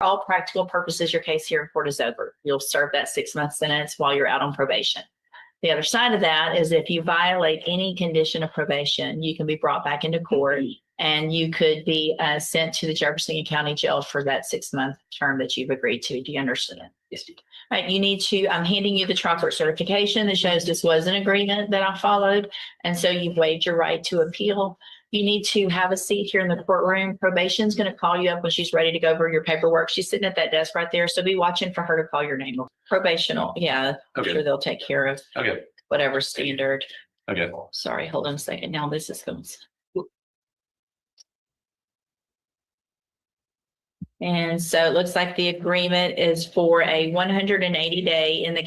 all practical purposes, your case here in court is over. You'll serve that 6-month sentence while you're out on probation. The other side of that is if you violate any condition of probation, you can be brought back into court and you could be sent to the Jefferson County Jail for that 6-month term that you've agreed to. Do you understand? Yes, ma'am. Right, you need to, I'm handing you the trial court certification that shows this was an agreement that I followed. And so you've waived your right to appeal. You need to have a seat here in the courtroom. Probation's going to call you up when she's ready to go over your paperwork. She's sitting at that desk right there. So be watching for her to call your name. Probational. Yeah, I'm Okay. sure they'll take care of Okay. whatever standard. Okay. Sorry, hold on a second. Now this is going. And so it looks like the agreement is for a 180-day in the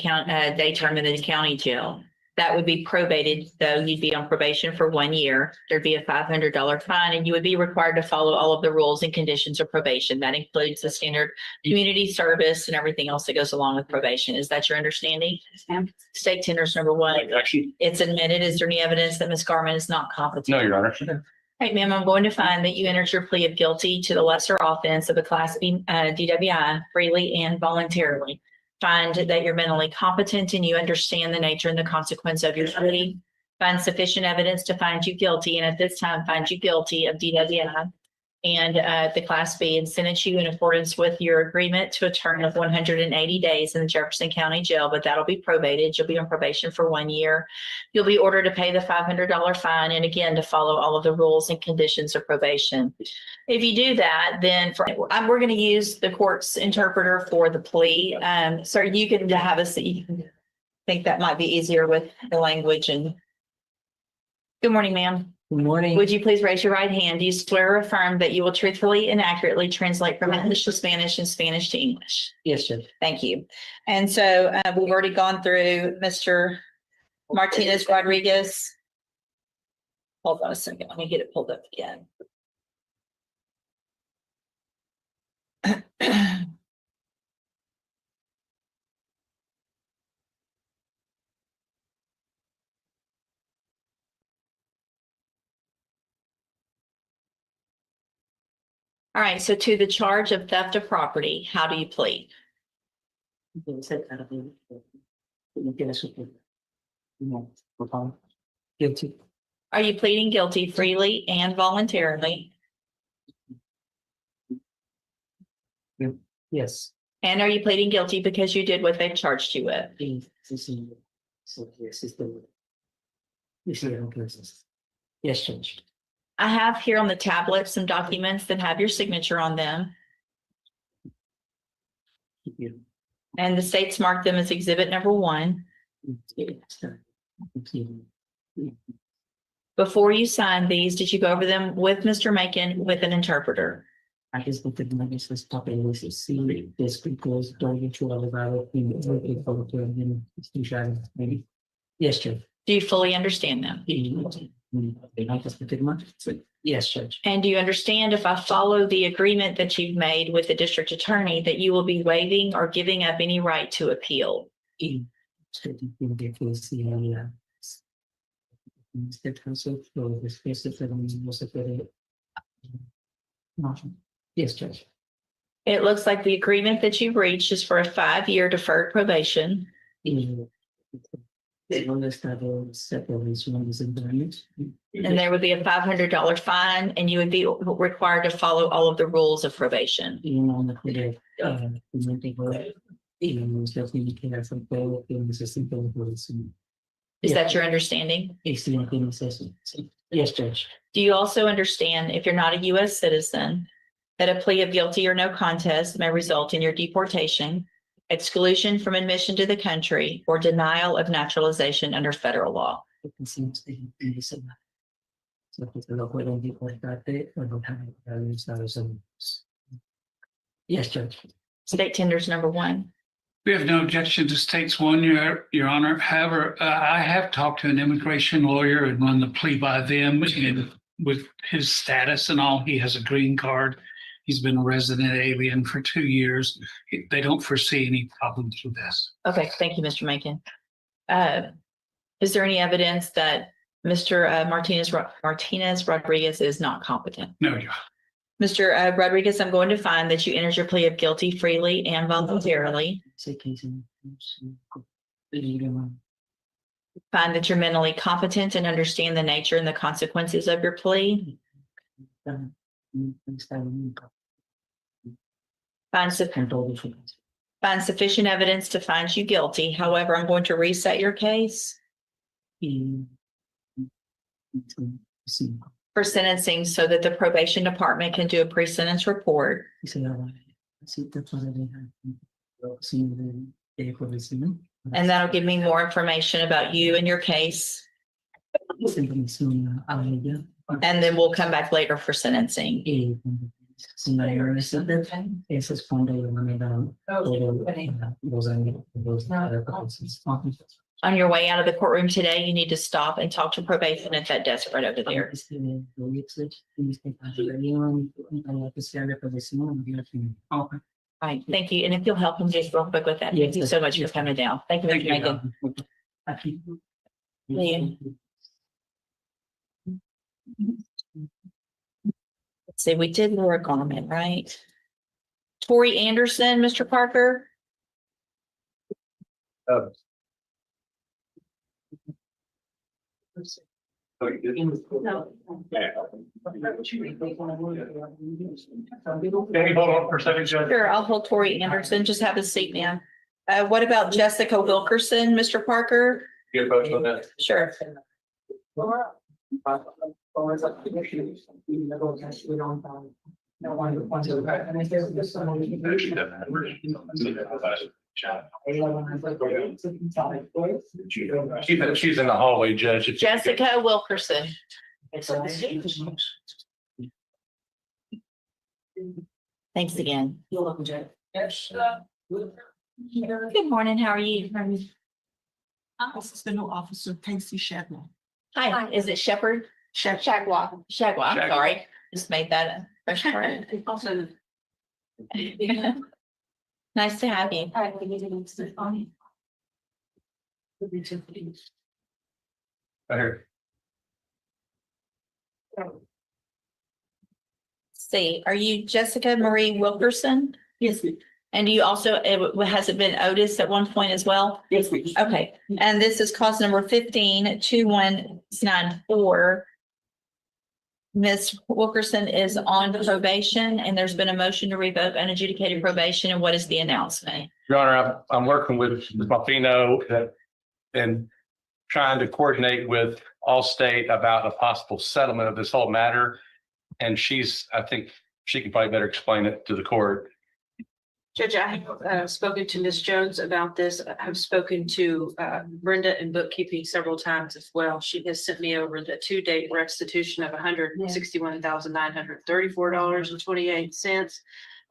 day term in the county jail. That would be probated, though you'd be on probation for 1 year. There'd be a $500 fine, and you would be required to follow all of the rules and conditions of probation. That includes the standard community service and everything else that goes along with probation. Is that your understanding? Yes, ma'am. State tenders number 1. Actually, It's admitted. Is there any evidence that Ms. Garman is not competent? no, Your Honor. Right, ma'am, I'm going to find that you entered your plea of guilty to the lesser offense of a Class B DWI freely and voluntarily. Find that you're mentally competent and you understand the nature and the consequence of your plea. Find sufficient evidence to find you guilty, and at this time find you guilty of DWI and the Class B, and sentence you in accordance with your agreement to a term of 180 days in the Jefferson County Jail, but that'll be probated. You'll be on probation for 1 year. You'll be ordered to pay the $500 fine, and again, to follow all of the rules and conditions of probation. If you do that, then we're going to use the court's interpreter for the plea. So you can have a seat. I think that might be easier with the language. And good morning, ma'am. Good morning. Would you please raise your right hand? Do you swear or affirm that you will truthfully and accurately translate from English to Spanish and Spanish to English? Yes, Judge. Thank you. And so we've already gone through Mr. Martinez Rodriguez. Hold on a second. Let me get it pulled up again. All right, so to the charge of theft of property, how do you plead? Guilty. Are you pleading guilty freely and voluntarily? Yes. And are you pleading guilty because you did what they charged you with? Yes, Judge. I have here on the tablet some documents that have your signature on them, and the state's marked them as exhibit number 1. Before you signed these, did you go over them with Mr. Macon with an interpreter? I just looked at the numbers, let's talk a little, see this because don't get you all about it. Maybe. Yes, Judge. Do you fully understand them? Yes, Judge. And do you understand, if I follow the agreement that you've made with the district attorney, that you will be waiving or giving up any right to appeal? Yes, Judge. It looks like the agreement that you've reached is for a 5-year deferred probation. And And there would be a $500 fine, and you would be required to follow all of the rules of probation. Is that your understanding? Yes, Judge. Do you also understand, if you're not a U.S. citizen, that a plea of guilty or no contest may result in your deportation, exclusion from admission to the country, or denial of naturalization under federal law? Yes, Judge. State tenders number 1. We have no objection to states 1, Your Honor. However, I have talked to an immigration lawyer and run the plea by them, and with his status and all, he has a green card. He's been a resident alien for 2 years. They don't foresee any problems with this. Okay, thank you, Mr. Macon. Is there any evidence that Mr. Martinez Rodriguez is not competent? No, Your Honor. Mr. Rodriguez, I'm going to find that you entered your plea of guilty freely and voluntarily. Say case in. Find that you're mentally competent and understand the nature and the consequences of your plea. Find sufficient evidence to find you guilty. However, I'm going to reset your case for sentencing so that the probation department can do a pre-sentence report. And that'll give me more information about you and your case. And then we'll come back later for sentencing. On your way out of the courtroom today, you need to stop and talk to probation at that desk right over there. Right, thank you. And if you'll help him just real quick with that, thank you so much for coming down. Thank you, Mr. Megan. Let's see, we did Laura Garment, right? Tori Anderson, Mr. Parker. Can you hold on for a second, Judge? Sure, I'll hold Tori Anderson. Just have a seat, ma'am. What about Jessica Wilkerson, Mr. Parker? Get both on that. Sure. She's in the hallway, Judge. Jessica Wilkerson. Thanks again. You're welcome, Judge. Good morning. How are you? This is the new officer, Casey Shadman. Hi, is it Shepherd? Shagwa. Shagwa, I'm sorry. Just made that a fresh part. Also. Nice to have you. I heard. See, are you Jessica Marie Wilkerson? Yes, And you also, has it been Otis at one point as well? yes, please. Okay, and this is cause number 15-2194. Ms. Wilkerson is on probation and there's been a motion to revoke unadjudicated probation. And what is the announcement? Your Honor, I'm working with Buffino and trying to coordinate with Allstate about a possible settlement of this whole matter. And I think she can probably better explain it to the court. Judge, I have spoken to Ms. Jones about this. I have spoken to Brenda in bookkeeping several times as well. She has sent me over the to-date restitution of $161,934.28.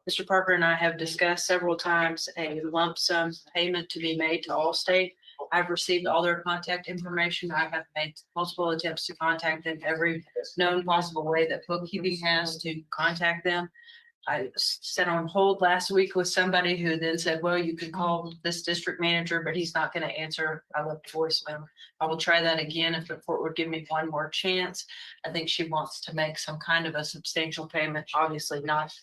Mr. Parker and I have discussed several times a lump sum payment to be made to Allstate. I've received all their contact information. I have made multiple attempts to contact them every known possible way that bookkeeping has to contact them. I sat on hold last week with somebody who then said, well, you can call this district manager, but he's not going to answer. I left a voicemail. I will try that again if the court would give me one more chance. I think she wants to make some kind of a substantial payment, obviously not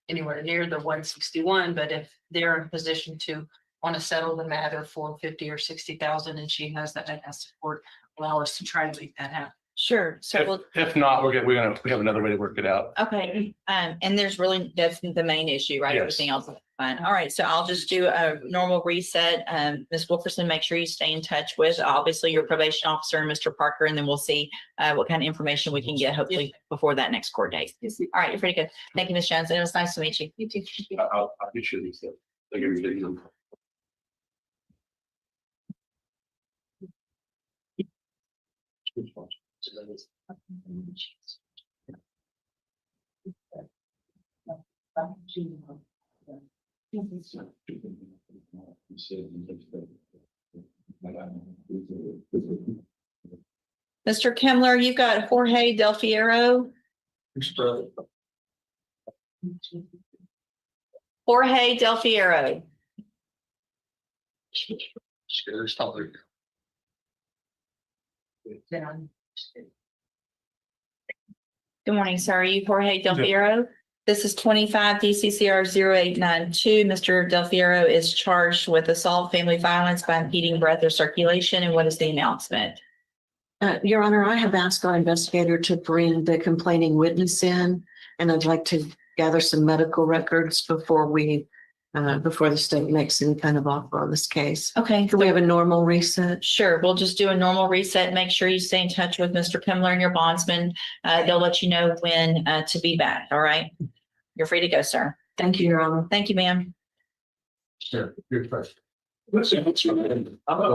anywhere near the 161, but if they're in a position to want to settle the matter for 50 or 60,000 and she has that, and has support, allow us to try to make that happen. Sure. So we'll, If not, we have another way to work it out. okay. And there's really, that's the main issue, right? Yes. Everything else is fine. All right. So I'll just do a normal reset. Ms. Wilkerson, make sure you stay in touch with obviously your probation officer and Mr. Parker, and then we'll see what kind of information we can get hopefully before that next court date. All right. You're pretty good. Thank you, Ms. Jones. And it was nice to meet you. You too. I'll get you these. I'll give you these. Mr. Kemmler, you've got Jorge Del Fiero. Jorge Del Fiero. Good morning, sir. Are you Jorge Del Fiero? This is 25 DCCR 0892. Mr. Del Fiero is charged with assault, family violence by impeding breath or circulation. And what is the announcement? Your Honor, I have asked our investigator to bring the complaining witness in, and I'd like to gather some medical records before the state makes any kind of offer on this case. Okay. Can we have a normal reset? Sure, we'll just do a normal reset. Make sure you stay in touch with Mr. Pimler and your bondsman. They'll let you know when to be back. All right. You're free to go, sir. Thank you, Your Honor. Thank you, ma'am. Sure. Good question. I'm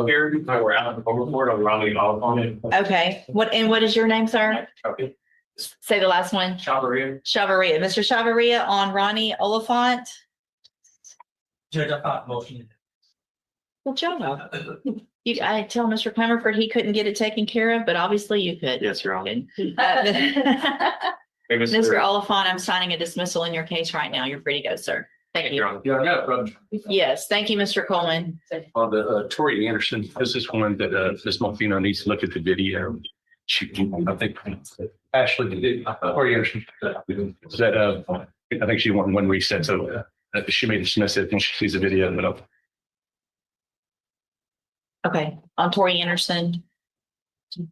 here, we're out of the report on Ronnie on it. Okay. What is your name, sir? Okay. Say the last one. Chavaria. Chavaria. Mr. Chavaria on Ronnie Oliphant. Judge, I thought motion. Well, Joe, I tell Mr. Comerford he couldn't get it taken care of, but obviously you could. Yes, Your Honor. Mr. Oliphant, I'm signing a dismissal in your case right now. You're free to go, sir. Thank you. Your Honor. Yeah, I got it, brother. Yes, thank you, Mr. Coleman. On the Tori Anderson, this is one that Ms. Malfino needs to look at the video. She, I think Ashley did, Tori Anderson. That I think she wanted one reset, so she may dismiss it when she sees the video, but Okay, on Tori Anderson.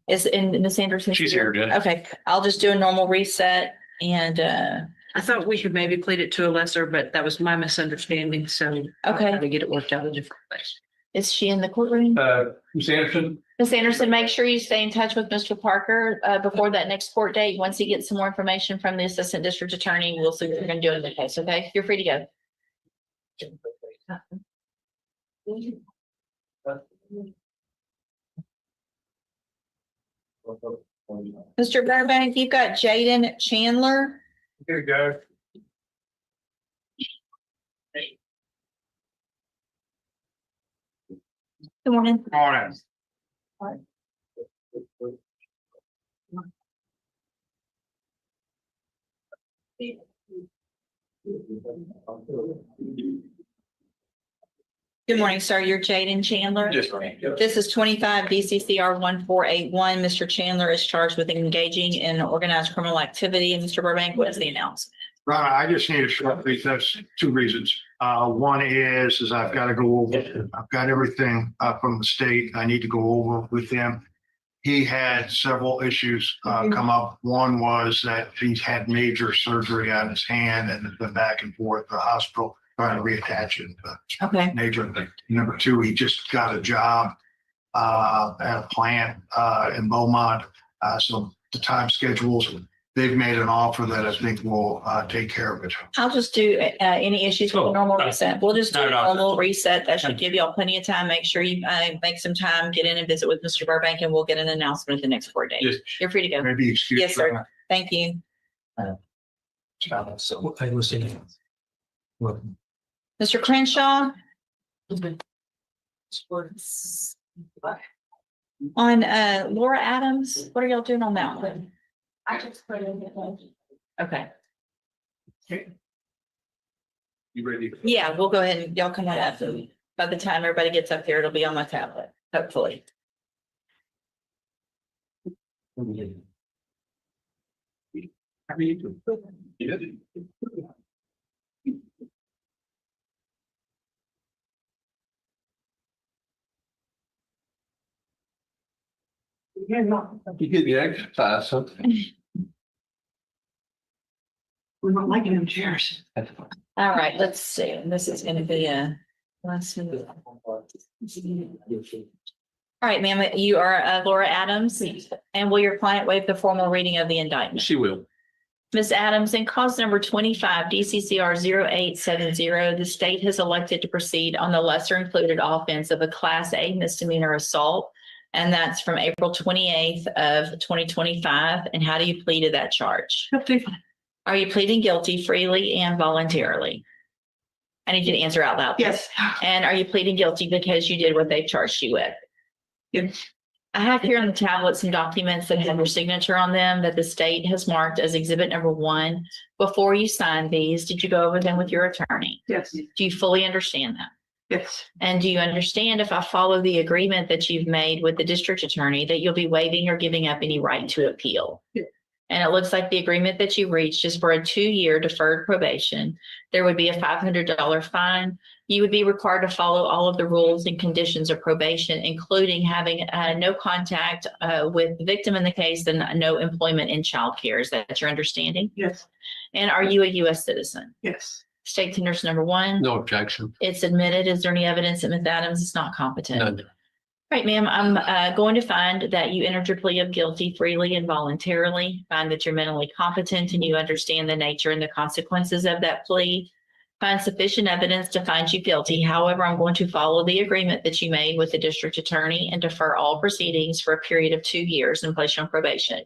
Is in Ms. Anderson? she's here, Judge. Okay, I'll just do a normal reset and I thought we could maybe plead it to a lesser, but that was my misunderstanding, so. I'll try to get it worked out a different place. is she in the courtroom? Ms. Anderson, Ms. Anderson, make sure you stay in touch with Mr. Parker before that next court date. Once he gets some more information from the assistant district attorney, we'll see what we're gonna do in the case, okay? You're free to go. Mr. Burbank, you've got Jaden Chandler. Here you go. Good morning. Morning. Good morning, sir. You're Jaden Chandler. Yes, ma'am. This is 25 DCCR 1481. Mr. Chandler is charged with engaging in organized criminal activity. And Mr. Burbank, what is the announcement? Ron, I just need a short brief. That's two reasons. One is I've got to go over, I've got everything from the state I need to go over with him. He had several issues come up. One was that he's had major surgery on his hand and has been back and forth to the hospital trying to reattach it. Okay. Major thing. Number two, he just got a job at a plant in Beaumont. So the time schedules, they've made an offer that I think will take care of it. I'll just do any issues with a normal reset. We'll just do a No. normal reset. That should give y'all plenty of time. Make sure you make some time, get in and visit with Mr. Burbank, and we'll get an announcement at the next court date. Yes. You're free to go. Maybe excuse. Yes, sir. Thank you. So I was saying. Mr. Crenshaw? On Laura Adams, what are y'all doing on that one? I just put in. Okay. you ready? Yeah, we'll go ahead and y'all come on up. And by the time everybody gets up here, it'll be on my tablet, hopefully. How are you doing? Good. You get the exercise, huh? We don't like it in chairs. All right, let's see. This is gonna be a last minute. All right, ma'am, you are Laura Adams, and will your client waive the formal reading of the indictment? She will. Ms. Adams, in cause number 25 DCCR 0870, the state has elected to proceed on the lesser included offense of a Class A misdemeanor assault. And that's from April 28th of 2025. And how do you plead to that charge? Are you pleading guilty freely and voluntarily? I need you to answer out loud. Yes. And are you pleading guilty because you did what they charged you with? Yes. I have here on the tablet some documents that have your signature on them that the state has marked as exhibit number 1. Before you signed these, did you go over them with your attorney? Yes. Do you fully understand that? Yes. And do you understand if I follow the agreement that you've made with the district attorney that you'll be waiving or giving up any right to appeal? Yeah. And it looks like the agreement that you reached is for a 2-year deferred probation. There would be a $500 fine. You would be required to follow all of the rules and conditions of probation, including having no contact with the victim in the case and no employment in childcare. Is that your understanding? Yes, And are you a U.S. citizen? yes. State tenders number 1. No objection. It's admitted. Is there any evidence that Ms. Adams is not competent? None. Right, ma'am, I'm going to find that you entered your plea of guilty freely and voluntarily, find that you're mentally competent and you understand the nature and the consequences of that plea, find sufficient evidence to find you guilty. However, I'm going to follow the agreement that you made with the district attorney and defer all proceedings for a period of 2 years and place you on probation.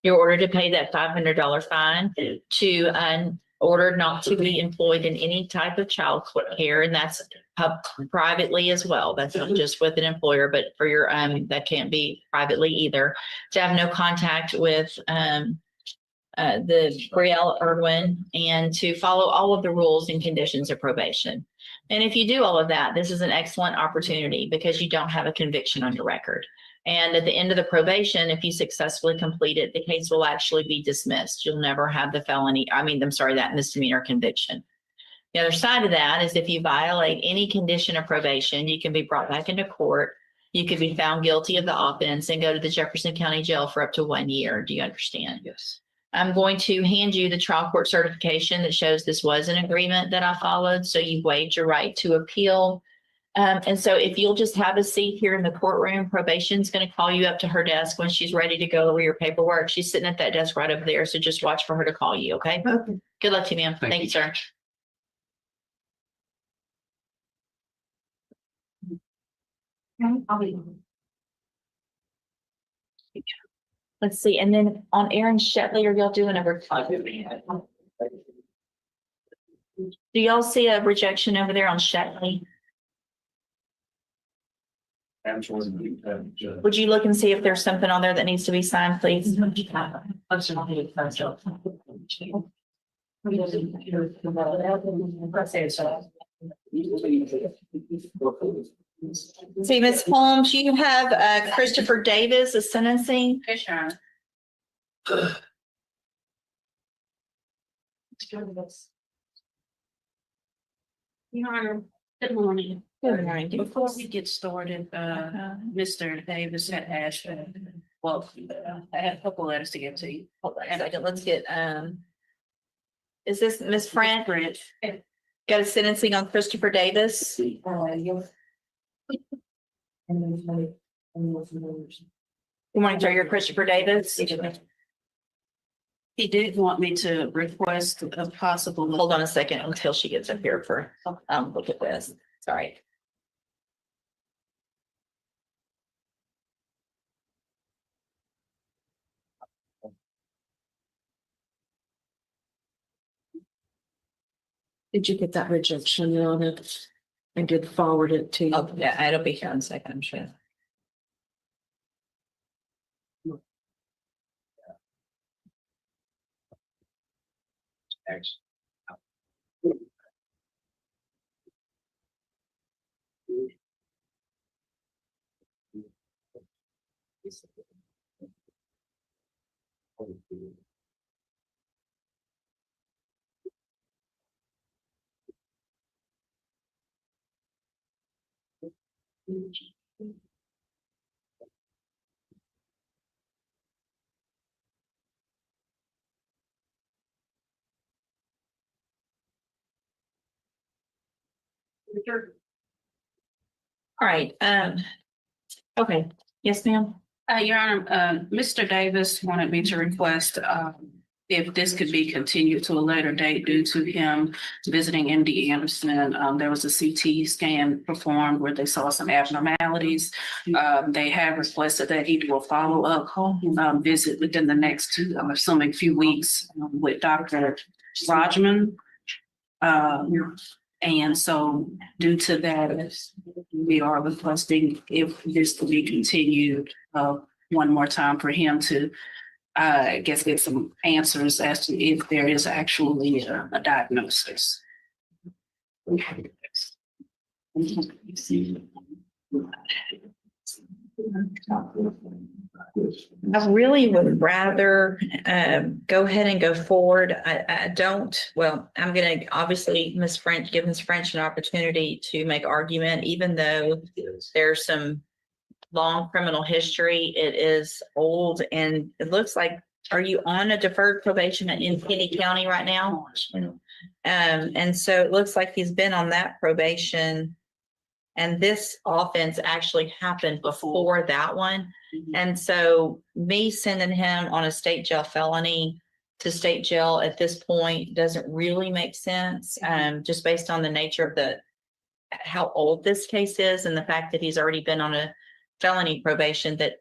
You're ordered to pay that $500 fine, to ordered not to be employed in any type of child care, and that's privately as well. That's not just with an employer, but for your that can't be privately either. To have no contact with the Brielle Irwin, and to follow all of the rules and conditions of probation. And if you do all of that, this is an excellent opportunity because you don't have a conviction on your record. And at the end of the probation, if you successfully complete it, the case will actually be dismissed. You'll never have the that misdemeanor conviction. The other side of that is if you violate any condition of probation, you can be brought back into court. You could be found guilty of the offense and go to the Jefferson County Jail for up to 1 year. Do you understand? Yes. I'm going to hand you the trial court certification that shows this was an agreement that I followed. So you waived your right to appeal. And so if you'll just have a seat here in the courtroom, probation's going to call you up to her desk when she's ready to go over your paperwork. She's sitting at that desk right over there. So just watch for her to call you. Okay. Okay. Good luck to you, ma'am. Thank you, sir. Let's see. And then on Aaron Shetley, are y'all doing a do y'all see a rejection over there on Shetley? Would you look and see if there's something on there that needs to be signed, please? See, Ms. Holmes, you have Christopher Davis, a sentencing. Yes, Your Honor. Your Honor, good morning. Good morning. Before we get started, Mr. Davis had asked, well, I had a couple letters to give to you. Hold on a second. Let's get, is this Ms. Frank? Got a sentencing on Christopher Davis? You want to tell your Christopher Davis? He did want me to request a possible. Hold on a second until she gets up here for, look at this. Sorry. Did you get that rejection on it? I did forward it to you. Oh, yeah, it'll be here in a second, I'm sure. All right, okay, yes, ma'am. Your Honor, Mr. Davis wanted me to request, if this could be continued to a later date due to him visiting MD Anderson. There was a CT scan performed where they saw some abnormalities. They have requested that he do a follow-up visit within the next I'm assuming few weeks with Dr. Rajman. And so due to that, we are requesting if this to be continued one more time for him to, I guess, get some answers as to if there is actually a diagnosis. I really would rather go ahead and go forward. I don't, well, I'm gonna obviously give Ms. French an opportunity to make argument, even though there's some long criminal history. It is old and it looks like, are you on a deferred probation in Kenny County right now? And so it looks like he's been on that probation. And this offense actually happened before that one. And so me sending him on a state jail felony to state jail at this point doesn't really make sense. Just based on the nature of how old this case is and the fact that he's already been on a felony probation that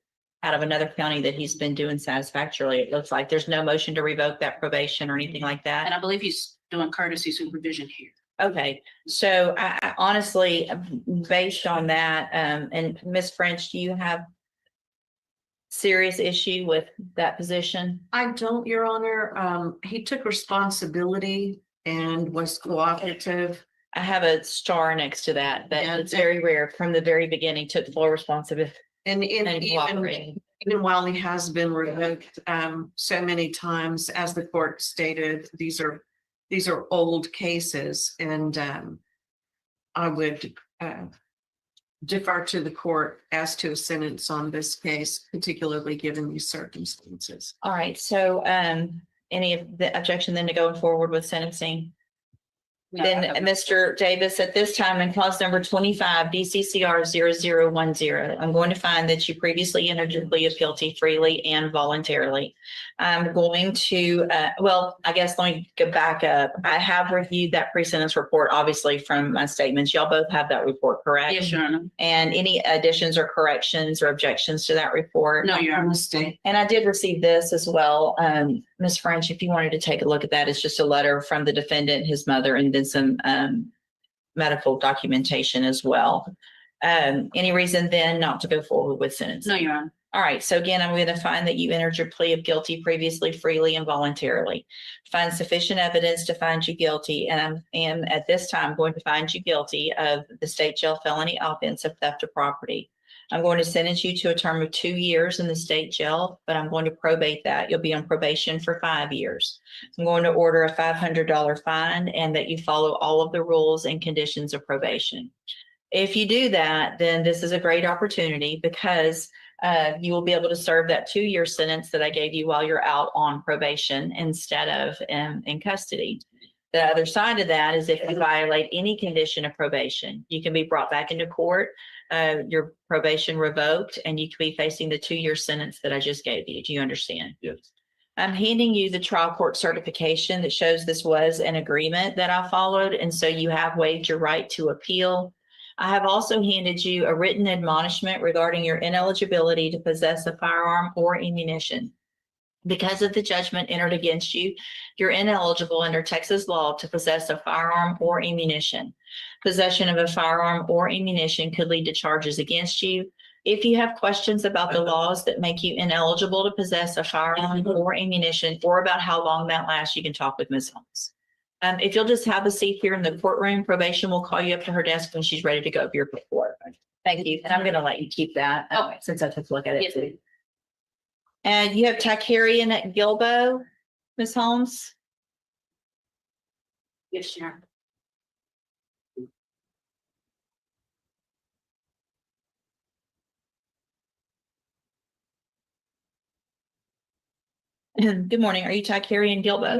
out of another county that he's been doing satisfactorily. It looks like there's no motion to revoke that probation or anything like that. And I believe he's doing courtesy supervision here. Okay, so I honestly, based on that, and Ms. French, do you have serious issue with that position? I don't, Your Honor. He took responsibility and was cooperative. I have a star next to that. Yeah. It's very rare. From the very beginning, took full responsibility And and cooperating. even while he has been revoked so many times, as the court stated, these are old cases, and I would defer to the court as to a sentence on this case, particularly given these circumstances. All right, so any of the objection then to going forward with sentencing? Then Mr. Davis, at this time in clause number 25, DCCR 0010, I'm going to find that you previously entered your plea of guilty freely and voluntarily. I'm going to, well, I guess let me go back up. I have reviewed that pre-sentence report, obviously from my statements. Y'all both have that report, correct? Yes, Your Honor. And any additions or corrections or objections to that report? No, Your Honor. Mistake. And I did receive this as well. Ms. French, if you wanted to take a look at that, it's just a letter from the defendant, his mother, and then some medical documentation as well. Any reason then not to go forward with sentencing? No, Your Honor. All right, so again, I'm going to find that you entered your plea of guilty previously, freely, and voluntarily. Find sufficient evidence to find you guilty, and I am at this time going to find you guilty of the state jail felony offense of theft of property. I'm going to sentence you to a term of 2 years in the state jail, but I'm going to probate that. You'll be on probation for 5 years. I'm going to order a $500 fine and that you follow all of the rules and conditions of probation. If you do that, then this is a great opportunity because you will be able to serve that 2-year sentence that I gave you while you're out on probation instead of in custody. The other side of that is if you violate any condition of probation, you can be brought back into court, your probation revoked, and you could be facing the 2-year sentence that I just gave you. Do you understand? Yes. I'm handing you the trial court certification that shows this was an agreement that I followed, and so you have waived your right to appeal. I have also handed you a written admonishment regarding your ineligibility to possess a firearm or ammunition. Because of the judgment entered against you, you're ineligible under Texas law to possess a firearm or ammunition. Possession of a firearm or ammunition could lead to charges against you. If you have questions about the laws that make you ineligible to possess a firearm or ammunition, or about how long that lasts, you can talk with Ms. Holmes. If you'll just have a seat here in the courtroom, probation will call you up to her desk when she's ready to go over your report. Thank you. And I'm going to let you keep that since I took a look at it. Yes, too. And you have Takarian at Gilbo, Ms. Holmes? Yes, Your Honor. Good morning. Are you Takarian Gilbo?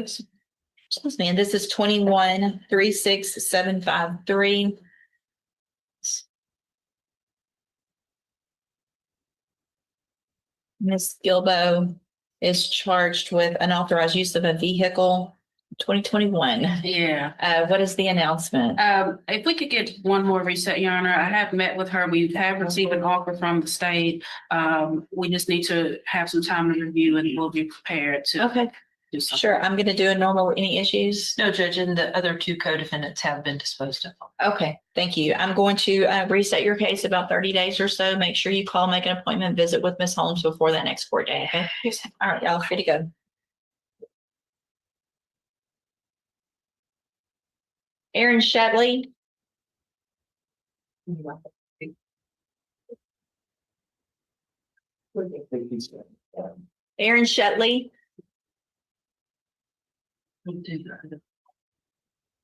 Excuse me. And this is 21-36753. Ms. Gilbo is charged with unauthorized use of a vehicle, 2021. Yeah. What is the announcement? If we could get one more reset, Your Honor, I have met with her. We have received an offer from the state. We just need to have some time to review and we'll be prepared to Okay, do something. sure. I'm going to do a normal, any issues? No, Judge, and the other 2 co-defendants have been disposed of. Okay, thank you. I'm going to reset your case about 30 days or so. Make sure you call, make an appointment, visit with Ms. Holmes before that next court day, okay? All right, y'all free to go. Aaron Shadley. Aaron Shetley,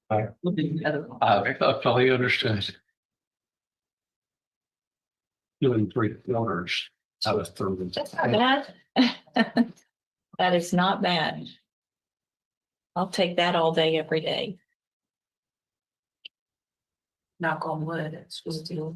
I fully understand. Doing 3 quarters out of 30. that's not bad. That is not bad. I'll take that all day, every day. Knock on wood. It's supposed to.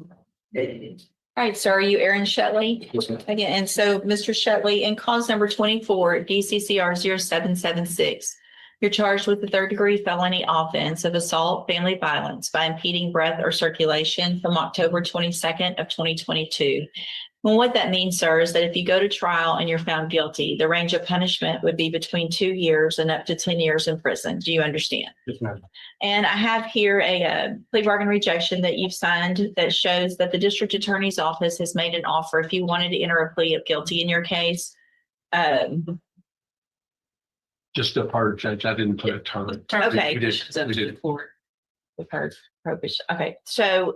All right, so are you Aaron Shetley? Again, and so Mr. Shetley, in cause number 24, DCCR 0776, you're charged with the 3rd-degree felony offense of assault, family violence by impeding breath or circulation from October 22nd of 2022. Well, what that means, sir, is that if you go to trial and you're found guilty, the range of punishment would be between 2 years and up to 10 years in prison. Do you understand? Yes, ma'am. And I have here a plea bargain rejection that you've signed that shows that the district attorney's office has made an offer if you wanted to enter a plea of guilty in your case. Just a part, Judge. I didn't put a term. Okay. We did. Deferred probation. Okay, so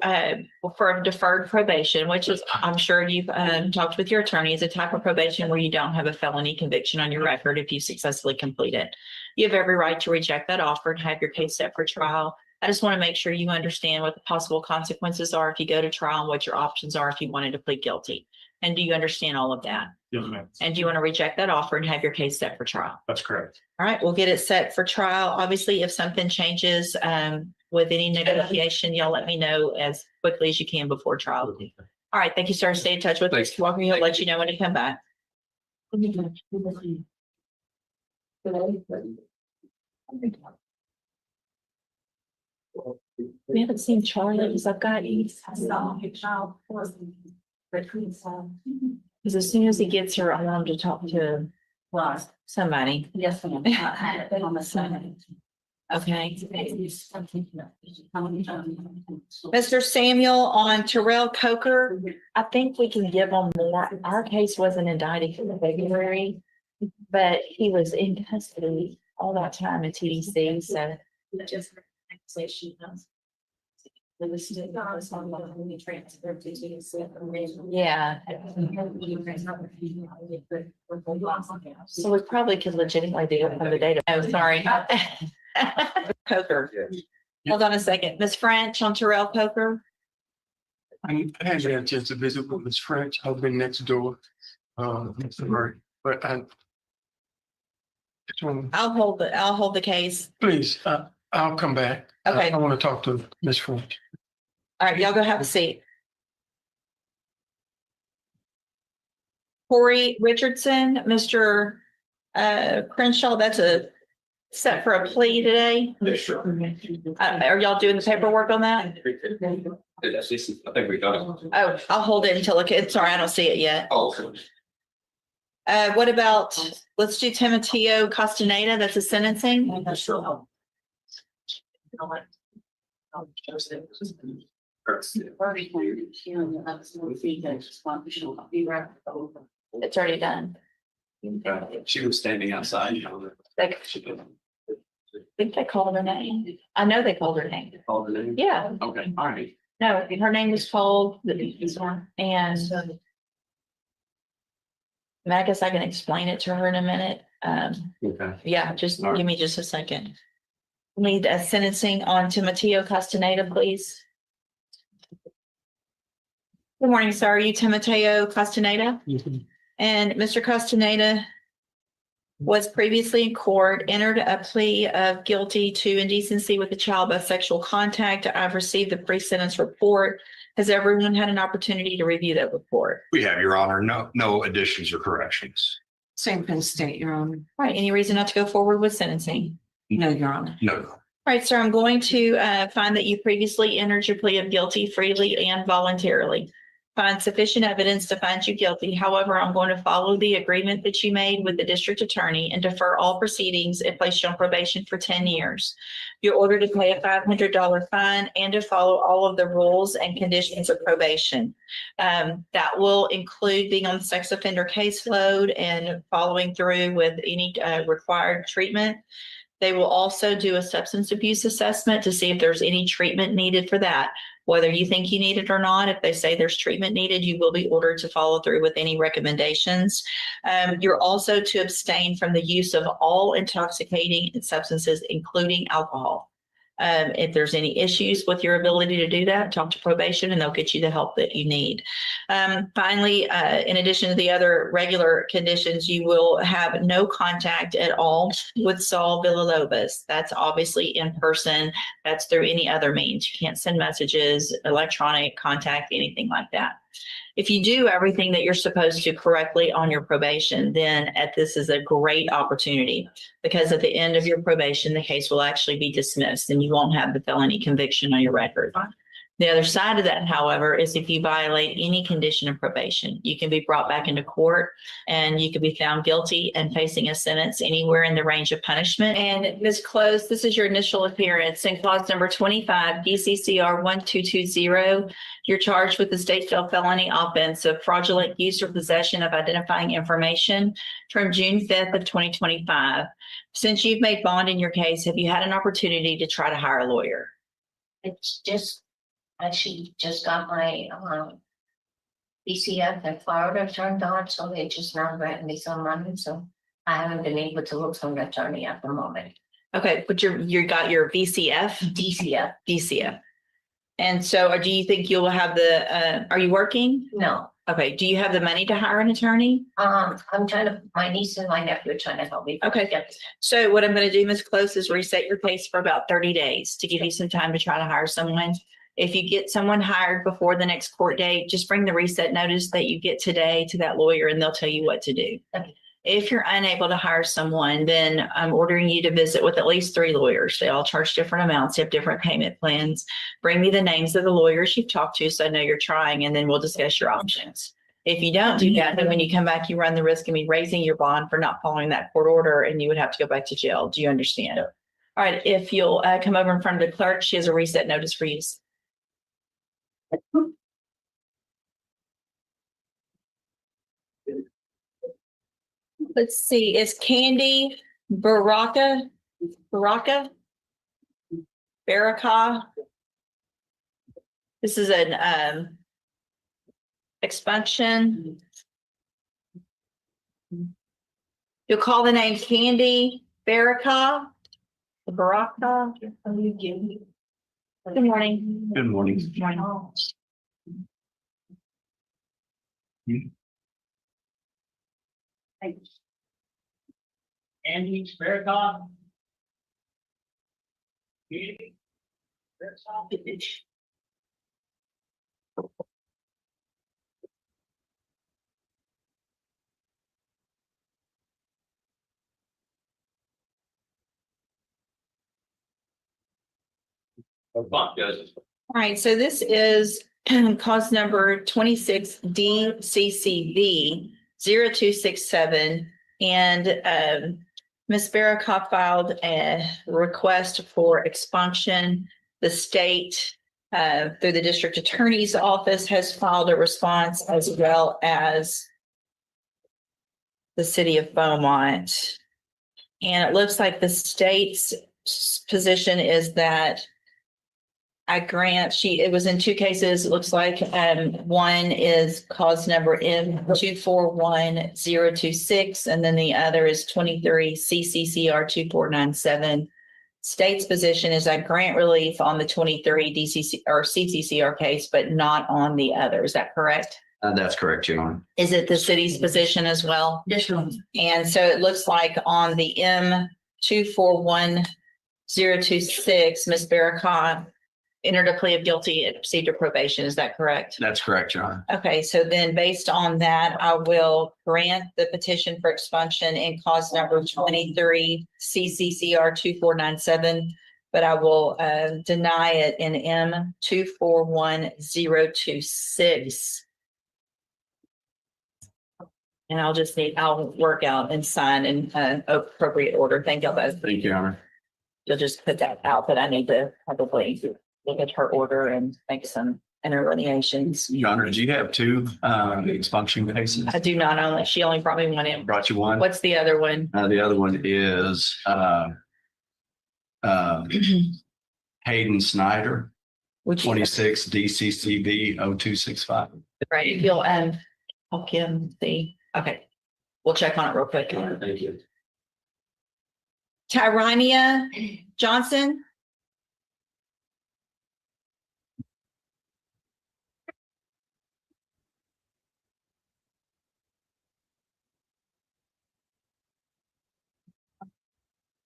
for deferred probation, which is, I'm sure you've talked with your attorney, is a type of probation where you don't have a felony conviction on your record if you successfully complete it. You have every right to reject that offer and have your case set for trial. I just want to make sure you understand what the possible consequences are if you go to trial and what your options are if you wanted to plead guilty. And do you understand all of that? Yes, ma'am. And do you want to reject that offer and have your case set for trial? That's correct. All right, we'll get it set for trial. Obviously, if something changes with any negotiation, y'all let me know as quickly as you can before trial. All right, thank you, sir. Stay in touch with Thanks. Mr. Walker. He'll let you know when to come back. We haven't seen Charlie because I've got because as soon as he gets her, I want him to talk to somebody. Yes, ma'am. Okay. Mr. Samuel on Terrell Coker, I think we can give him more. Our case wasn't indicted in February, but he was in custody all that time at TDC, so. Yeah. So we probably could legitimately do it from the data. Oh, sorry. Coker. Hold on a second. Ms. French on Terrell Coker. I had a chance to visit with Ms. French. I've been next door. But I. I'll hold the case. Please, I'll come back. Okay. I want to talk to Ms. French. All right, y'all go have a seat. Corey Richardson, Mr. Crenshaw, that's a set for a plea today. Are y'all doing the paperwork on that? I think we got it. Oh, I'll hold it until it's, sorry, I don't see it yet. Oh. What about, let's do Timoteo Castaneda, that's a sentencing. It's already done. She was standing outside. Like, I think they called her name. I know they called her name. Called her name? Yeah, Okay, all right. no, her name was called and I guess I can explain it to her in a minute. Okay. Yeah, just All right. give me just a second. Need a sentencing on Timoteo Castaneda, please. Good morning, sir. Are you Timoteo Castaneda? And Mr. Castaneda was previously in court, entered a plea of guilty to indecency with a child by sexual contact. I've received the pre-sentence report. Has everyone had an opportunity to review that report? We have, Your Honor, no additions or corrections. Same Penn State, Your Honor. All right, any reason not to go forward with sentencing? No, Your Honor. No. All right, sir, I'm going to find that you previously entered your plea of guilty freely and voluntarily. Find sufficient evidence to find you guilty. However, I'm going to follow the agreement that you made with the district attorney and defer all proceedings and place you on probation for 10 years. You're ordered to pay a $500 fine and to follow all of the rules and conditions of probation. That will include being on the sex offender caseload and following through with any required treatment. They will also do a substance abuse assessment to see if there's any treatment needed for that. Whether you think you need it or not, if they say there's treatment needed, you will be ordered to follow through with any recommendations. You're also to abstain from the use of all intoxicating substances, including alcohol. If there's any issues with your ability to do that, talk to probation and they'll get you the help that you need. Finally, in addition to the other regular conditions, you will have no contact at all with Saul Villalobos. That's obviously in person. That's through any other means. You can't send messages, electronic contact, anything like that. If you do everything that you're supposed to correctly on your probation, then this is a great opportunity, because at the end of your probation, the case will actually be dismissed and you won't have the felony conviction on your record. The other side of that, however, is if you violate any condition of probation, you can be brought back into court and you can be found guilty and facing a sentence anywhere in the range of punishment. And Ms. Close, this is your initial appearance in clause number 25, DCCR 1220. You're charged with the state jail felony offense of fraudulent use or possession of identifying information from June 5th of 2025. Since you've made bond in your case, have you had an opportunity to try to hire a lawyer? It's just, actually just got my BCF in Florida turned on, so they just now granted me some money, so I haven't been able to look for an attorney at the moment. Okay, but you got your VCF? DCF. And so do you think you'll have the, are you working? No, Okay, do you have the money to hire an attorney? I'm trying to, my niece and my nephew are trying to help me. Okay. get this. So what I'm going to do, Ms. Close, is reset your case for about 30 days to give you some time to try to hire someone. If you get someone hired before the next court date, just bring the reset notice that you get today to that lawyer and they'll tell you what to do. Okay. If you're unable to hire someone, then I'm ordering you to visit with at least 3 lawyers. They all charge different amounts, have different payment plans. Bring me the names of the lawyers you've talked to so I know you're trying, and then we'll discuss your options. If you don't do that, then when you come back, you run the risk of me raising your bond for not following that court order and you would have to go back to jail. Do you understand? All right, if you'll come over in front of the clerk, she has a reset notice for you. Let's see, is Candy Baraka? This is an expunction. You'll call the name Candy Baraka. Good morning. Good morning. Morning. Andy Spirikoff. All right, so this is cause number 26 DCCV 0267. And Ms. Baraka filed a request for expunction. The state, through the district attorney's office, has filed a response, as well as the city of Beaumont. And it looks like the state's position is that I grant it was in 2 cases. It looks like one is cause number M241026, and then the other is 23 CCCR 2497. State's position is I grant relief on the 23 DCC or CCCR case, but not on the other. Is that correct? That's correct, Your Honor. Is it the city's position as well? Yes, Your Honor. And so it looks like on the M241026, Ms. Baraka entered a plea of guilty and received a probation. Is that correct? That's correct, Your Honor. Okay, so then based on that, I will grant the petition for expunction in cause number 23 CCCR 2497, but I will deny it in M241026. And I'll work out and sign in appropriate order. Thank you both. Thank you, Your Honor. You'll just put that out, but I need to probably look at her order and make some interlineations. Your Honor, do you have 2 expunction cases? I do not she only brought me one in. Brought you one? What's the other one? The other one is Hayden Snyder. Would you? 26 DCCB 0265. Right, if you'll, help him see, okay. We'll check on it real quick. Thank you. Tyrania Johnson.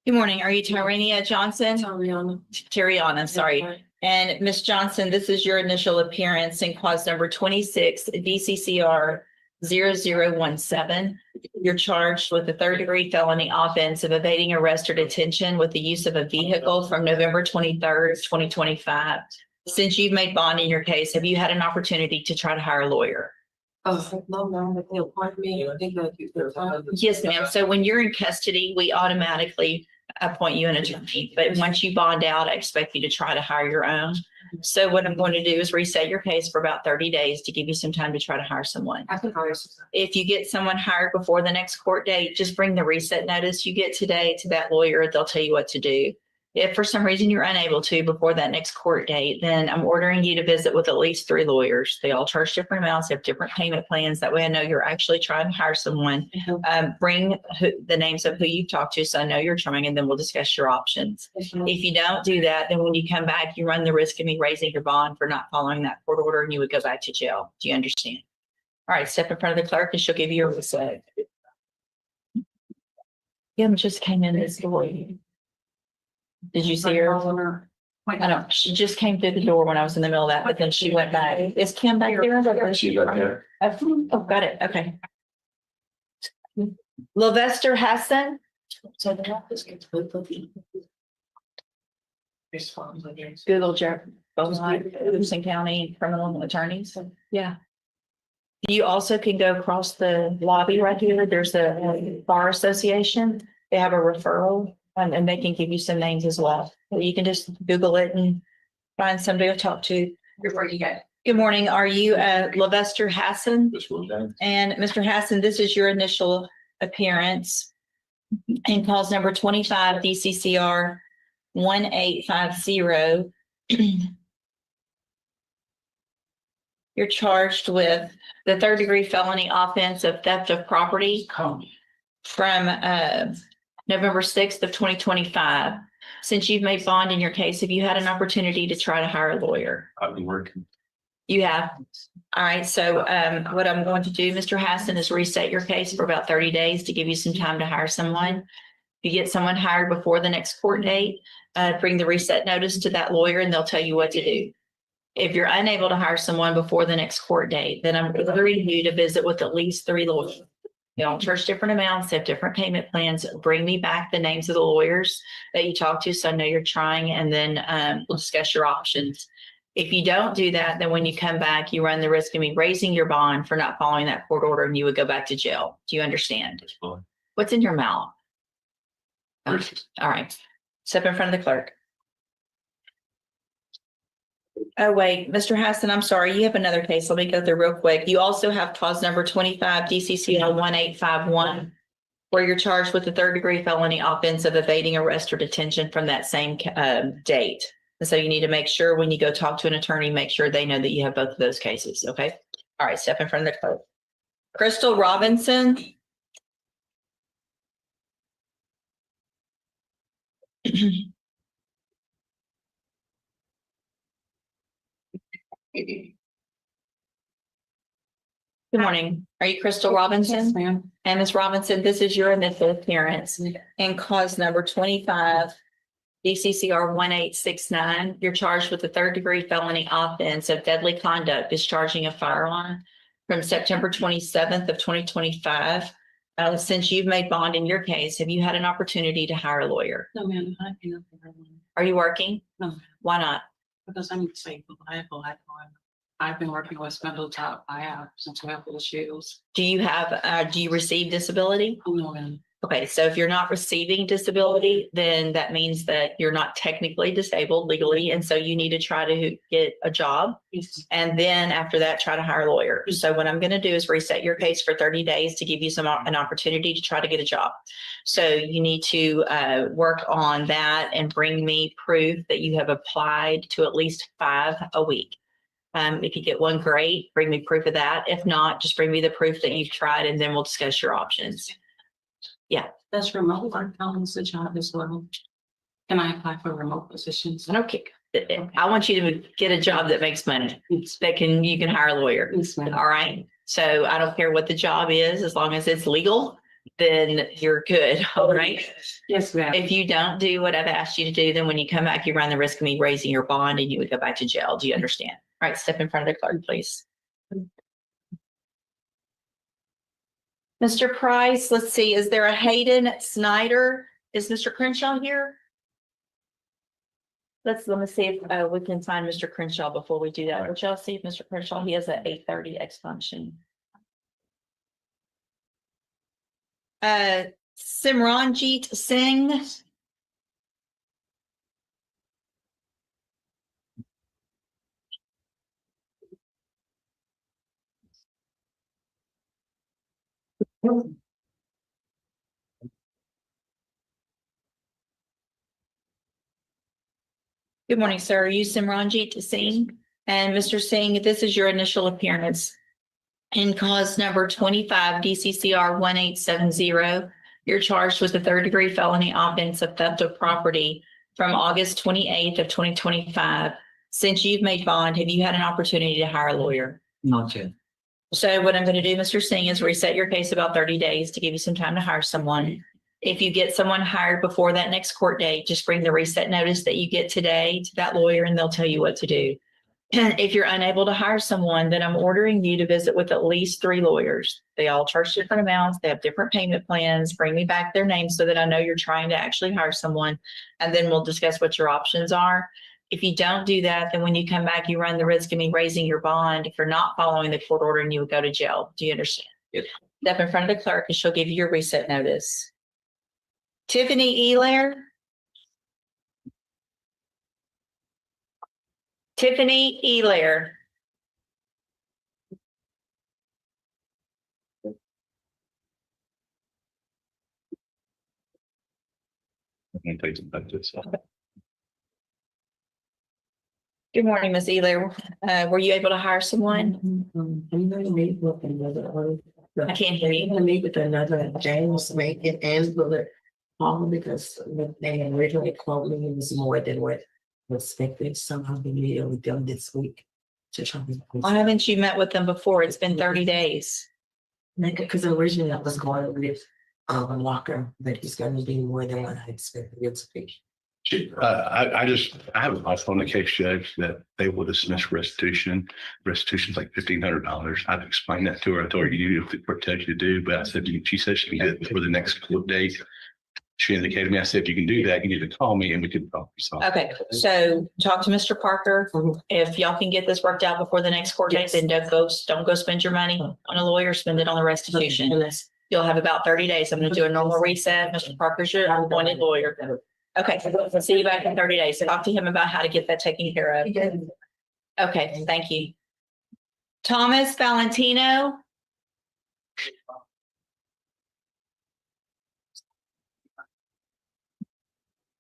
Good morning. Are you Tyrania Johnson? Tariana, sorry. And Miss Johnson, this is your initial appearance in clause number 26 DCCR 0017. You're charged with a third-degree felony offense of evading arrest or detention with the use of a vehicle from November 23rd, 2025. Since you've made bond in your case, have you had an opportunity to try to hire a lawyer? No, but they appoint me. I think that. Yes, ma'am. So when you're in custody, we automatically appoint you an attorney. But once you bond out, I expect you to try to hire your own. So what I'm going to do is reset your case for about 30 days to give you some time to try to hire someone. I can hire. If you get someone hired before the next court date, just bring the reset notice you get today to that lawyer. They'll tell you what to do. If for some reason you're unable to before that next court date, then I'm ordering you to visit with at least 3 lawyers. They all charge different amounts, have different payment plans. That way I know you're actually trying to hire someone. Bring the names of who you've talked to so I know you're trying, and then we'll discuss your options. If you don't do that, then when you come back, you run the risk of me raising your bond for not following that court order, and you would go back to jail. Do you understand? All right, step in front of the clerk and she'll give you your reset. Kim just came in this door. Did you see her? I don't, she just came through the door when I was in the middle of that, but then she went back. Is Kim back there? She's back there. Oh, got it. Okay. Lylvester Hassan. So the office gets both of you. Google Jeff, Wilson County criminal attorneys. Yeah. You also can go across the lobby right here. There's a bar association. They have a referral and they can give you some names as well. You can just Google it and find somebody to talk to. Before you go. Good morning. Are you Lylvester Hassan? This one down. And Mr. Hassan, this is your initial appearance in calls number 25 DCCR 1850. You're charged with the third-degree felony offense of theft of property from November 6th of 2025. Since you've made bond in your case, have you had an opportunity to try to hire a lawyer? I've been working. You have? All right. So what I'm going to do, Mr. Hassan, is reset your case for about 30 days to give you some time to hire someone. If you get someone hired before the next court date, bring the reset notice to that lawyer and they'll tell you what to do. If you're unable to hire someone before the next court date, then I'm ordering you to visit with at least 3 lawyers. They all charge different amounts, have different payment plans. Bring me back the names of the lawyers that you talk to so I know you're trying, and then we'll discuss your options. If you don't do that, then when you come back, you run the risk of me raising your bond for not following that court order and you would go back to jail. Do you understand? What's in your mouth? All right. Step in front of the clerk. Oh, wait, Mr. Hassan, I'm sorry. You have another case. Let me go through real quick. You also have clause number 25 DCCL 1851, where you're charged with the third-degree felony offense of evading arrest or detention from that same date. And so you need to make sure when you go talk to an attorney, make sure they know that you have both of those cases. Okay. All right. Step in front of the clerk. Crystal Robinson. Good morning. Are you Crystal Robinson? Yes, ma'am. And Ms. Robinson, this is your initial appearance in cause number 25 DCCR 1869. You're charged with the third-degree felony offense of deadly conduct, discharging a firearm from September 27th of 2025. Since you've made bond in your case, have you had an opportunity to hire a lawyer? No, ma'am. I cannot. Are you working? No, Why not? because I'm disabled. I've been working with mental top. I have since we have the shields. Do you receive disability? Oh, no, ma'am. Okay, so if you're not receiving disability, then that means that you're not technically disabled legally, and so you need to try to get a job. And then after that, try to hire a lawyer. So what I'm going to do is reset your case for 30 days to give you an opportunity to try to get a job. So you need to work on that and bring me proof that you have applied to at least 5 a week. If you get one, great, bring me proof of that. If not, just bring me the proof that you've tried, and then we'll discuss your options. That's remote work counts the job as well. Can I apply for remote positions? I don't care. I want you to get a job that makes money, that you can hire a lawyer. Yes, ma'am. All right. So I don't care what the job is, as long as it's legal, then you're good. All right. Yes, ma'am. If you don't do what I've asked you to do, then when you come back, you run the risk of me raising your bond and you would go back to jail. Do you understand? All right. Step in front of the clerk, please. Mr. Price, let's see, is there a Hayden Snyder? Is Mr. Crenshaw here? Let me see if we can find Mr. Crenshaw before we do that. Would y'all see if Mr. Crenshaw, he has an 8:30 expunction. Simranjeet Singh. Good morning, sir. Are you Simranjeet Singh? And Mr. Singh, this is your initial appearance in cause number 25 DCCR 1870. You're charged with a third-degree felony offense of theft of property from August 28th of 2025. Since you've made bond, have you had an opportunity to hire a lawyer? Not yet. So what I'm going to do, Mr. Singh, is reset your case about 30 days to give you some time to hire someone. If you get someone hired before that next court date, just bring the reset notice that you get today to that lawyer and they'll tell you what to do. And if you're unable to hire someone, then I'm ordering you to visit with at least 3 lawyers. They all charge different amounts. They have different payment plans. Bring me back their names so that I know you're trying to actually hire someone. And then we'll discuss what your options are. If you don't do that, then when you come back, you run the risk of me raising your bond if you're not following the court order and you would go to jail. Do you understand? Yes. Step in front of the clerk and she'll give you your reset notice. Tiffany Elair. Tiffany Elair. Good morning, Ms. Elair. Were you able to hire someone? I'm gonna meet with another. I can't hear you. I'm gonna meet with another James Macon and Willard Hall because they originally called me, it was more than what was expected. So I'll be meeting with them this week to try to. Why haven't you met with them before? It's been 30 days. Because originally I was going with Walker, but he's gonna be more than what I expected it to be. I have a thought on the case, Judge, that they will dismiss restitution. Restitution's like $1,500. I've explained that to her. I told her you do what the court tells you to do, but I said, she said she can do it for the next court date. She indicated to me, I said, if you can do that, you need to call me and we could talk. Okay, so talk to Mr. Parker. If y'all can get this worked out before the next court date, then don't go spend your money on a lawyer, spend it on the restitution. You'll have about 30 days. I'm going to do a normal reset. Mr. Parker's your appointed lawyer. Okay, I'll see you back in 30 days. Talk to him about how to get that taken care of. Okay, thank you. Thomas Valentino.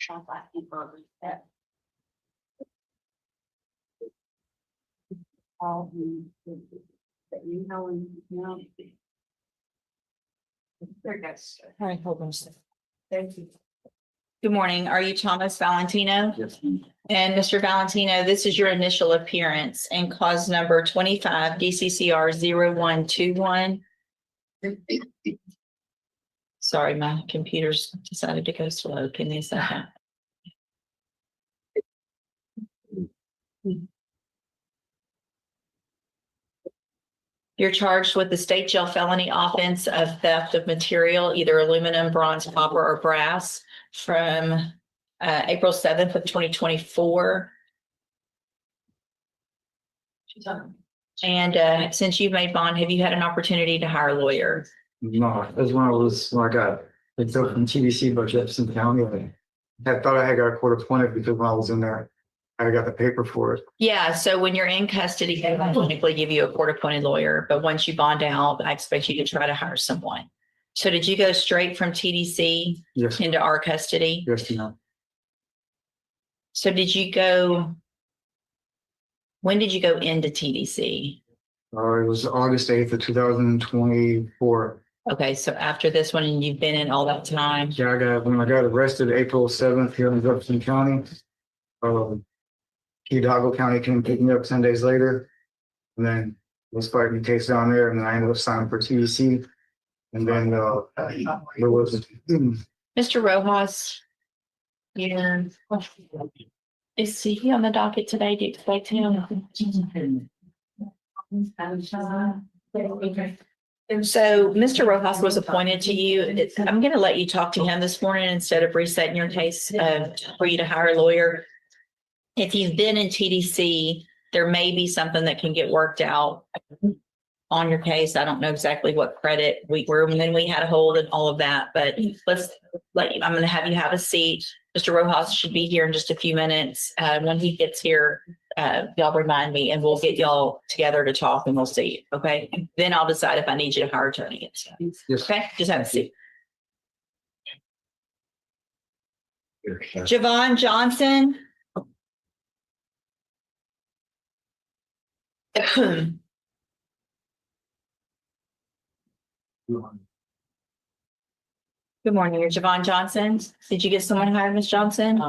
All right, hold on a second. Thank you. Good morning. Are you Thomas Valentino? Yes. And Mr. Valentino, this is your initial appearance in cause number 25 DCCR 0121. Sorry, my computer's decided to go slow. Give me a second. You're charged with the state jail felony offense of theft of material, either aluminum, bronze, copper, or brass, from April 7th of 2024. And since you've made bond, have you had an opportunity to hire a lawyer? No, that's when I got It's up from TBC by Jefferson County. I thought I had got a court appointed because when I was in there, I got the paper for it. Yeah, so when you're in custody, they will typically give you a court-appointed lawyer, but once you bond out, I expect you to try to hire someone. So did you go straight from TDC Yes, into our custody? yes, ma'am. So did you go? When did you go into TDC? It was August 8th of 2024. Okay, so after this one, and you've been in all that time? Yeah, when I got arrested April 7th here in Jefferson County. Hidalgo County came pick me up 10 days later. And then was fighting the case down there, and then I ended up signing for TDC. And then there was Mr. Rojas? Yeah. Is he on the docket today? Do you expect him? So Mr. Rojas was appointed to you. I'm going to let you talk to him this morning instead of resetting your case for you to hire a lawyer. If you've been in TDC, there may be something that can get worked out on your case. I don't know exactly what credit we were, and then we had a hold and all of that, but I'm going to have you have a seat. Mr. Rojas should be here in just a few minutes. When he gets here, y'all remind me and we'll get y'all together to talk and we'll see. Okay. Then I'll decide if I need you to hire attorney. Yes. Okay. Just have a seat. Javon Johnson. Good morning, you're Javon Johnson. Did you get someone hired, Ms. Johnson?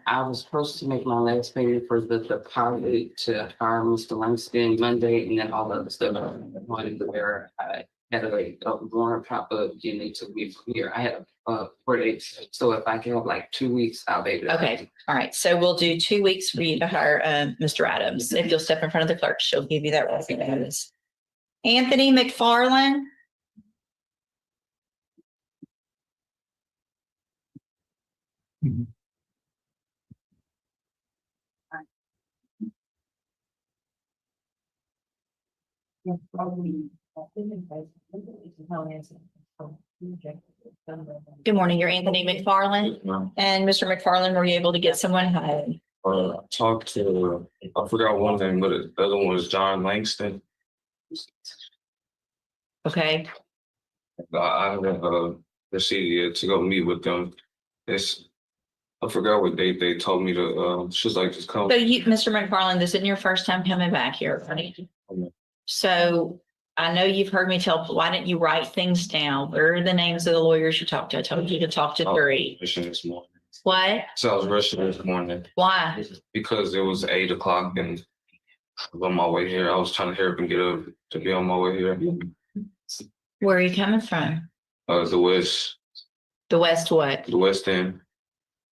I was supposed to make my last payment for the deposit to hire Mr. Langston Monday, and then all the other stuff. I wanted to where I had a warrant pop up, and they took me from here. I had 4 days, so if I can have like 2 weeks, I'll be able to. Okay, all right. So we'll do 2 weeks for you to hire Mr. Adams. If you'll step in front of the clerk, she'll give you that reference. Anthony McFarland. Good morning, you're Anthony McFarland. And Mr. McFarland, were you able to get someone hired? Talked to, I forgot one name, but the other one was John Langston. Okay, I haven't proceeded yet to go meet with them. I forgot what date they told me to, just like just come. so Mr. McFarland, this isn't your first time coming back here, right? Okay. So I know you've heard me tell, why didn't you write things down? What are the names of the lawyers you talked to? I told you to talk to 3. Rushing this morning. What? So I was rushing this morning Why? because it was 8 o'clock and I was on my way here. I was trying to hurry up and get up to be on my way here. Where are you coming from? The West, The West what? the West End.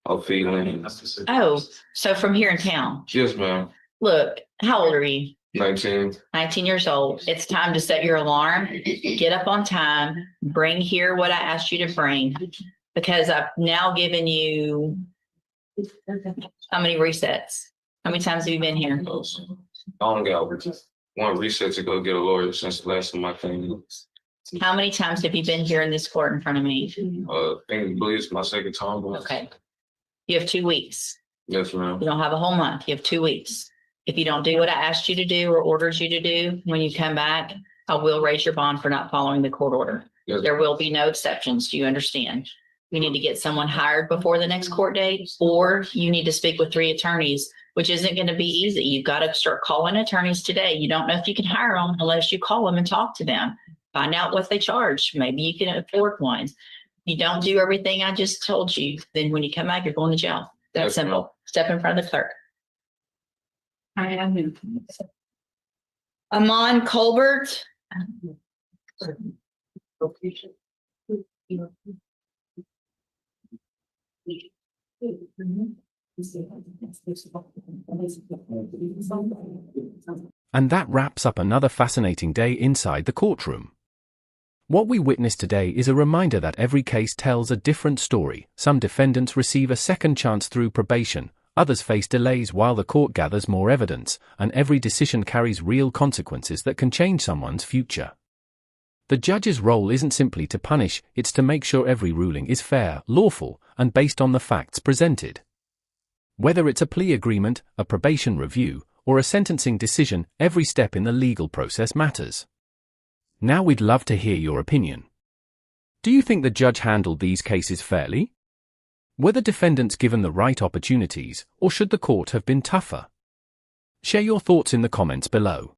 Of feeling. Oh, so from here in town. Yes, ma'am. Look, how old are you? 19. 19 years old. It's time to set your alarm, get up on time, bring here what I asked you to bring. Because I've now given you how many resets? How many times have you been here? I only got one reset to go get a lawyer since the last time I came. How many times have you been here in this court in front of me? I believe it's my second time. Okay. You have 2 weeks. Yes, ma'am. You don't have a whole month. You have 2 weeks. If you don't do what I asked you to do or ordered you to do, when you come back, I will raise your bond for not following the court order. Yes. There will be no exceptions. Do you understand? You need to get someone hired before the next court date, or you need to speak with 3 attorneys, which isn't going to be easy. You've got to start calling attorneys today. You don't know if you can hire them unless you call them and talk to them. Find out what they charge. Maybe you can afford one. You don't do everything I just told you, then when you come back, you're going to jail. That's Yes, simple. ma'am. Step in front of the clerk. Amon Colbert. And that wraps up another fascinating day inside the courtroom. What we witnessed today is a reminder that every case tells a different story. Some defendants receive a second chance through probation, others face delays while the court gathers more evidence, and every decision carries real consequences that can change someone's future. The judge's role isn't simply to punish, it's to make sure every ruling is fair, lawful, and based on the facts presented. Whether it's a plea agreement, a probation review, or a sentencing decision, every step in the legal process matters. Now we'd love to hear your opinion. Do you think the judge handled these cases fairly? Were the defendants given the right opportunities, or should the court have been tougher? Share your thoughts in the comments below.